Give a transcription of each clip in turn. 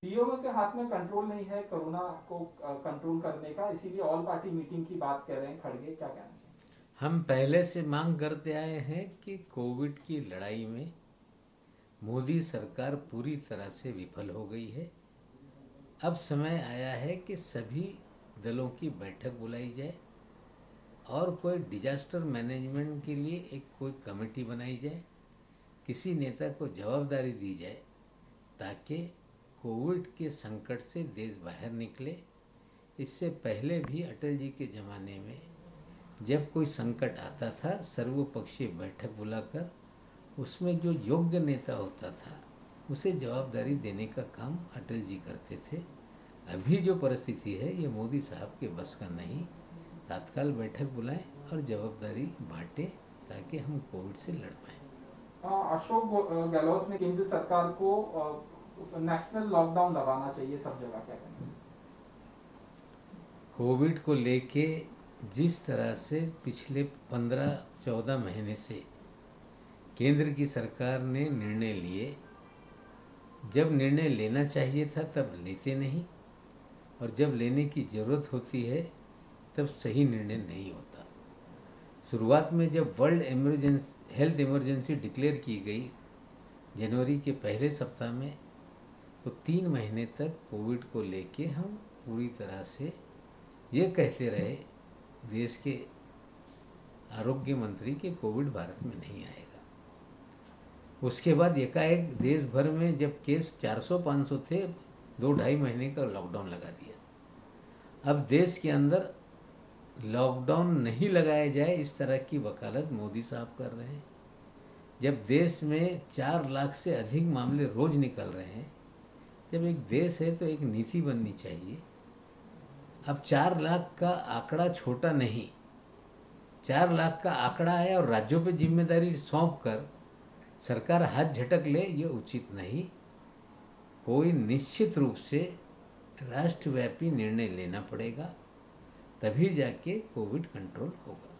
CMO के हाथ में कंट्रोल नहीं है कोरोना को कंट्रोल करने का, इसीलिए ऑल पार्टी मीटिंग की बात कर रहे हैं। खड़गे क्या कहना चाहिए? हम पहले से मांग करते आए हैं कि कोविड की लड़ाई में मोदी सरकार पूरी तरह से विफल हो गई है। अब समय आया है कि सभी दलों की बैठक बुलाई जाए और कोई डिजास्टर मैनेजमेंट के लिए एक कोई कमेटी बनाई जाए, किसी नेता को जवाबदारी दी जाए ताकि कोविड के संकट से देश बाहर निकले। इससे पहले भी अटल जी के ज़माने में जब कोई संकट आता था, सर्वपक्षीय बैठक बुलाकर उसमें जो योग्य नेता होता था उसे जवाबदारी देने का काम अटल जी करते थे। अभी जो परिस्थिति है ये मोदी साहब के बस का नहीं। तात्काल बैठक बुलाएं और जवाबदारी बांटें ताकि हम कोविड से लड़ पाएं। अशोक गहलोत ने केंद्र सरकार को नेशनल लॉकडाउन लगाना चाहिए सब जगह, क्या कहेंगे? कोविड को लेके जिस तरह से पिछले 15-14 महीने से केंद्र की सरकार ने निर्णय लिए, जब निर्णय लेना चाहिए था तब लेते नहीं, और जब लेने की ज़रूरत होती है तब सही निर्णय नहीं होता। शुरुआत में जब वर्ल्ड हेल्थ इमरजेंसी डिक्लेयर की गई जनवरी के पहले सप्ताह में, तो 3 महीने तक कोविड को लेके हम पूरी तरह से ये कहते रहे देश के आरोग्य मंत्री कि कोविड भारत में नहीं आएगा। उसके बाद एकाएक देश भर में जब केस 400-500 थे, 2-2.5 महीने का लॉकडाउन लगा दिया। अब देश के अंदर लॉकडाउन नहीं लगाया जाए इस तरह की वकालत मोदी साहब कर रहे हैं। जब देश में 4 लाख से अधिक मामले रोज निकल रहे हैं, जब एक देश है तो एक नीति बननी चाहिए। अब 4 लाख का आंकड़ा छोटा नहीं, 4 लाख का आंकड़ा है और राज्यों पे जिम्मेदारी सौंप कर सरकार हाथ झटक ले, ये उचित नहीं। कोई निश्चित रूप से राष्ट्रव्यापी निर्णय लेना पड़ेगा, तभी जाके कोविड कंट्रोल होगा।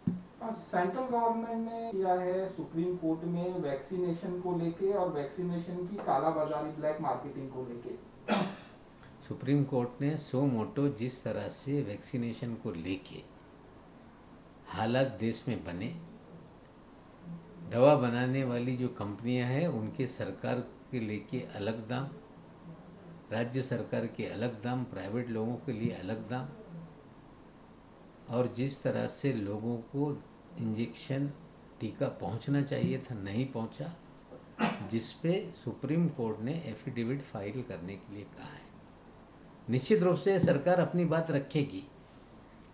सेंट्रल गवर्नमेंट ने किया है सुप्रीम कोर्ट में वैक्सीनेशन को लेके और वैक्सीनेशन की कालाबाजारी, ब्लैक मार्केटिंग को लेके। सुप्रीम कोर्ट ने सो मोटो जिस तरह से वैक्सीनेशन को लेके हालात देश में बने, दवा बनाने वाली जो कंपनियां हैं उनके सरकार के लेके अलग दाम, राज्य सरकार के अलग दाम, प्राइवेट लोगों के लिए अलग दाम, और जिस तरह से लोगों को इंजेक्शन टीका पहुंचना चाहिए था नहीं पहुंचा, जिस पे सुप्रीम कोर्ट ने एफिडेविट फाइल करने के लिए कहा है। निश्चित रूप से सरकार अपनी बात रखेगी,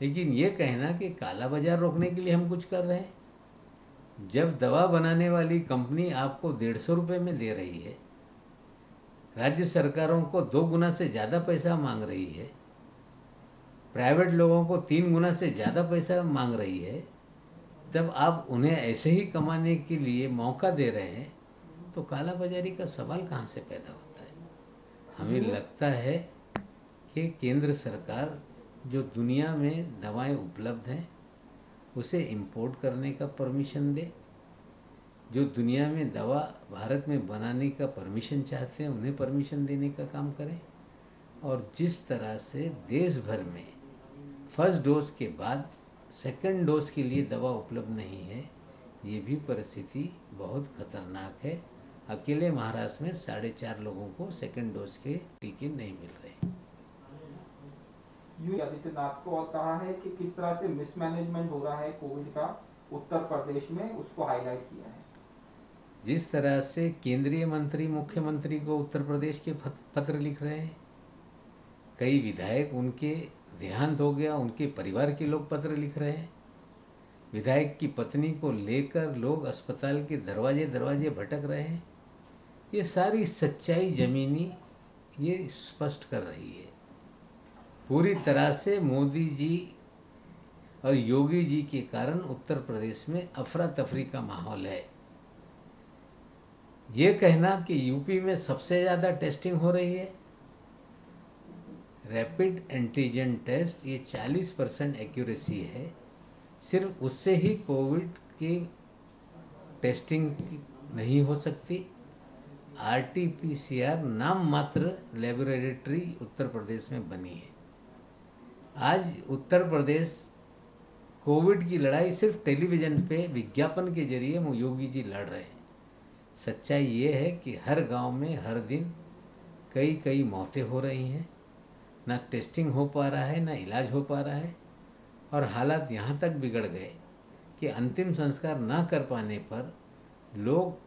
लेकिन ये कहना कि काला बाजार रोकने के लिए हम कुछ कर रहे हैं, जब दवा बनाने वाली कंपनी आपको 150 रुपये में दे रही है, राज्य सरकारों को 2 गुना से ज़्यादा पैसा मांग रही है, प्राइवेट लोगों को 3 गुना से ज़्यादा पैसा मांग रही है, तब आप उन्हें ऐसे ही कमाने के लिए मौका दे रहे हैं, तो काला बाजारी का सवाल कहाँ से पैदा होता है? हमें लगता है कि केंद्र सरकार जो दुनिया में दवाएं उपलब्ध हैं उसे इंपोर्ट करने का परमिशन दे, जो दुनिया में दवा भारत में बनाने का परमिशन चाहते हैं उन्हें परमिशन देने का काम करें, और जिस तरह से देश भर में फर्स्ट डोज के बाद सेकंड डोज के लिए दवा उपलब्ध नहीं है, ये भी परिस्थिति बहुत खतरनाक है। अकेले महाराष्ट्र में 4.5 लोगों को सेकंड डोज के टीके नहीं मिल रहे। योगी आदित्यनाथ को और कहा है कि किस तरह से मिसमैनेजमेंट हो रहा है कोविड का उत्तर प्रदेश में, उसको हाईलाइट किया है। जिस तरह से केंद्रीय मंत्री मुख्यमंत्री को उत्तर प्रदेश के पत्र लिख रहे हैं, कई विधायक उनके देहांत हो गया उनके परिवार के लोग पत्र लिख रहे हैं, विधायक की पत्नी को लेकर लोग अस्पताल के दरवाजे दरवाजे भटक रहे हैं, ये सारी सच्चाई जमीनी ये स्पष्ट कर रही है। पूरी तरह से मोदी जी और योगी जी के कारण उत्तर प्रदेश में अफरा तफरी का माहौल है। ये कहना कि यूपी में सबसे ज़्यादा टेस्टिंग हो रही है, रैपिड एंटीजन टेस्ट, ये 40% एक्यूरेसी है, सिर्फ उससे ही कोविड की टेस्टिंग नहीं हो सकती। RT-PCR नाम मात्र लेबोरेटरी उत्तर प्रदेश में बनी है। आज उत्तर प्रदेश कोविड की लड़ाई सिर्फ टेलीविज़न पे विज्ञापन के जरिए योगी जी लड़ रहे हैं। सच्चाई ये है कि हर गांव में हर दिन कई कई मौतें हो रही हैं, ना टेस्टिंग हो पा रहा है, ना इलाज हो पा रहा है, और हालात यहाँ तक बिगड़ गए कि अंतिम संस्कार ना कर पाने पर लोग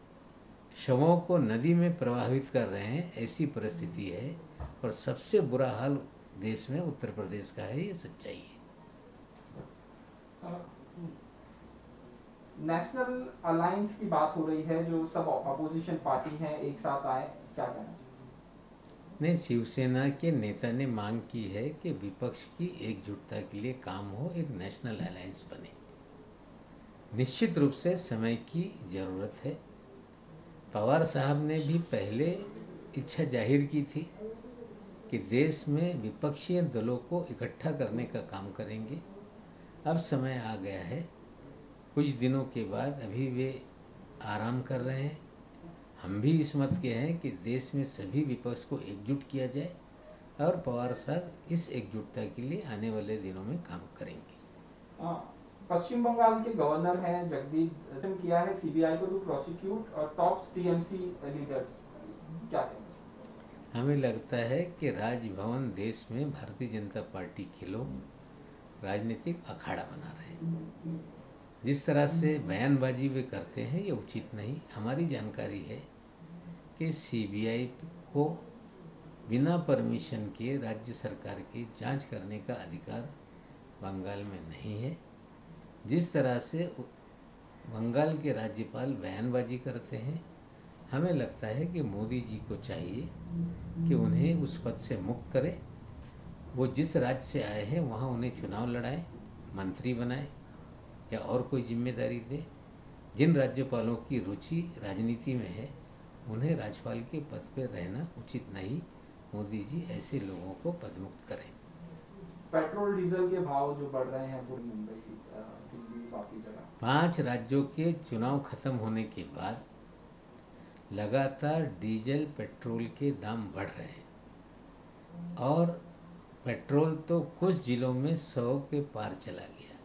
शवों को नदी में प्रवाहित कर रहे हैं। ऐसी परिस्थिति है और सबसे बुरा हाल देश में उत्तर प्रदेश का है। ये सच्चाई है। नेशनल अलायंस की बात हो रही है, जो सब अपोजिशन पार्टी हैं एक साथ आए, क्या कहना चाहिए? नहीं, शिवसेना के नेता ने मांग की है कि विपक्ष की एकजुटता के लिए काम हो, एक नेशनल अलायंस बने। निश्चित रूप से समय की ज़रूरत है। पवार साहब ने भी पहले इच्छा जाहिर की थी कि देश में विपक्षी दलों को इकट्ठा करने का काम करेंगे। अब समय आ गया है। कुछ दिनों के बाद अभी वे आराम कर रहे हैं। हम भी इस मत के हैं कि देश में सभी विपक्ष को एकजुट किया जाए और पवार साहब इस एकजुटता के लिए आने वाले दिनों में काम करेंगे। पश्चिम बंगाल के गवर्नर हैं जगदीप किया है सीबीआई को टू प्रोसिक्यूट और टॉप टीएमसी लीडर्स, क्या कहेंगे? हमें लगता है कि राजभवन देश में भारतीय जनता पार्टी के लोग राजनीतिक अखाड़ा बना रहे हैं। जिस तरह से बयानबाजी वे करते हैं ये उचित नहीं। हमारी जानकारी है कि सीबीआई को बिना परमिशन के राज्य सरकार की जांच करने का अधिकार बंगाल में नहीं है। जिस तरह से बंगाल के राज्यपाल बयानबाजी करते हैं, हमें लगता है कि मोदी जी को चाहिए कि उन्हें उस पद से मुक्त करें। वो जिस राज्य से आए हैं वहाँ उन्हें चुनाव लड़ाएं, मंत्री बनाएं या और कोई जिम्मेदारी दे। जिन राज्यपालों की रुचि राजनीति में है उन्हें राज्यपाल के पद पर रहना उचित नहीं। मोदी जी ऐसे लोगों को पदमुक्त करें। पेट्रोल डीजल के भाव जो बढ़ रहे हैं पूरी मुंबई, दिल्ली, बाकी जगह, 5 राज्यों के चुनाव खत्म होने के बाद लगातार डीजल पेट्रोल के दाम बढ़ रहे हैं और पेट्रोल तो कुछ जिलों में 100 के पार चला गया।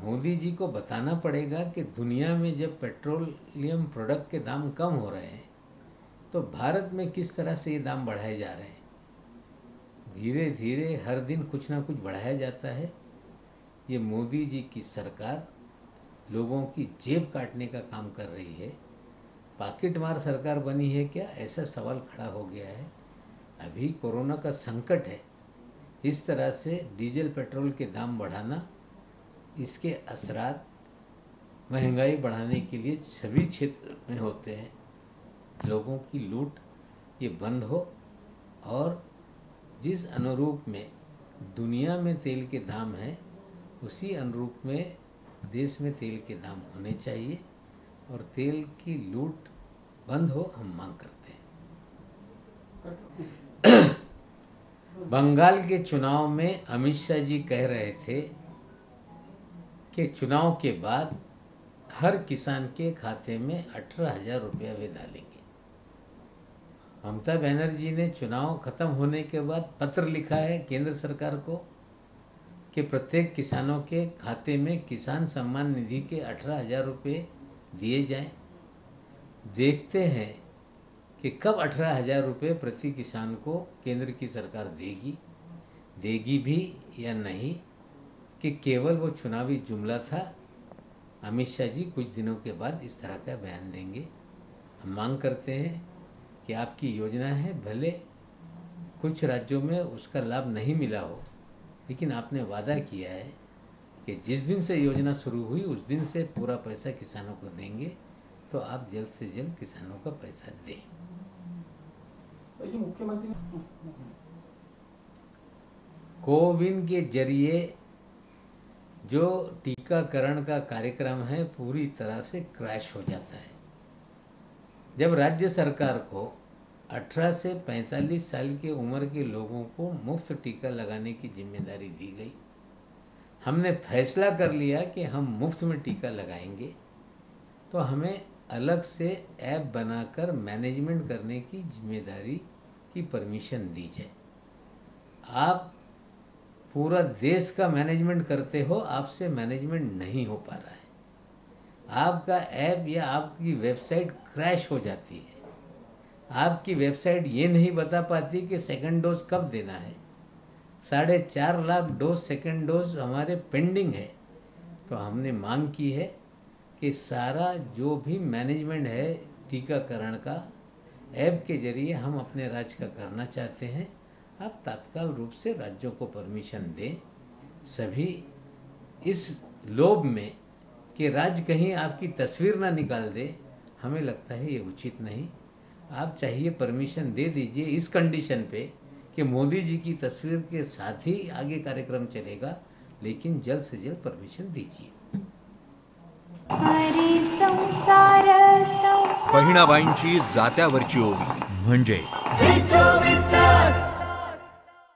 मोदी जी को बताना पड़ेगा कि दुनिया में जब पेट्रोलियम प्रोडक्ट के दाम कम हो रहे हैं तो भारत में किस तरह से ये दाम बढ़ाए जा रहे हैं। धीरे धीरे हर दिन कुछ ना कुछ बढ़ाया जाता है। ये मोदी जी की सरकार लोगों की जेब काटने का काम कर रही है। पाकिट मार सरकार बनी है क्या, ऐसा सवाल खड़ा हो गया है। अभी कोरोना का संकट है। इस तरह से डीजल पेट्रोल के दाम बढ़ाना, इसके असरात महंगाई बढ़ाने के लिए सभी क्षेत्र में होते हैं। लोगों की लूट ये बंद हो और जिस अनुरूप में दुनिया में तेल के दाम हैं उसी अनुरूप में देश में तेल के दाम होने चाहिए और तेल की लूट बंद हो, हम मांग करते हैं। बंगाल के चुनाव में अमित शाह जी कह रहे थे कि चुनाव के बाद हर किसान के खाते में 18,000 रुपया वे डालेंगे। ममता बनर्जी ने चुनाव खत्म होने के बाद पत्र लिखा है केंद्र सरकार को कि प्रत्येक किसानों के खाते में किसान सम्मान निधि के 18,000 रुपये दिए जाएं। देखते हैं कि कब 18,000 रुपये प्रति किसान को केंद्र की सरकार देगी भी या नहीं, कि केवल वो चुनावी जुमला था। अमित शाह जी कुछ दिनों के बाद इस तरह का बयान देंगे। हम मांग करते हैं कि आपकी योजना है, भले कुछ राज्यों में उसका लाभ नहीं मिला हो, लेकिन आपने वादा किया है कि जिस दिन से योजना शुरू हुई उस दिन से पूरा पैसा किसानों को देंगे, तो आप जल्द से जल्द किसानों का पैसा दें। ये मुख्यमंत्री कोविन के जरिए जो टीकाकरण का कार्यक्रम है पूरी तरह से क्रैश हो जाता है। जब राज्य सरकार को 18 से 45 साल की उम्र के लोगों को मुफ्त टीका लगाने की जिम्मेदारी दी गई, हमने फैसला कर लिया कि हम मुफ्त में टीका लगाएंगे, तो हमें अलग से ऐप बनाकर मैनेजमेंट करने की जिम्मेदारी की परमिशन दी जाए। आप पूरा देश का मैनेजमेंट करते हो, आपसे मैनेजमेंट नहीं हो पा रहा है। आपका ऐप या आपकी वेबसाइट क्रैश हो जाती है। आपकी वेबसाइट ये नहीं बता पाती कि सेकंड डोज कब देना है। 4.5 लाख डोज सेकंड डोज हमारे पेंडिंग है। तो हमने मांग की है कि सारा जो भी मैनेजमेंट है टीकाकरण का, ऐप के जरिए हम अपने राज्य का करना चाहते हैं। आप तत्काल रूप से राज्यों को परमिशन दें। सभी इस लोभ में कि राज्य कहीं आपकी तस्वीर ना निकाल दे, हमें लगता है ये उचित नहीं। आप चाहिए परमिशन दे दीजिए इस कंडीशन पे कि मोदी जी की तस्वीर के साथ ही आगे कार्यक्रम चलेगा, लेकिन जल्द से जल्द परमिशन दीजिए। बहिणाबाईंची जात्यावरची ओवी म्हणजे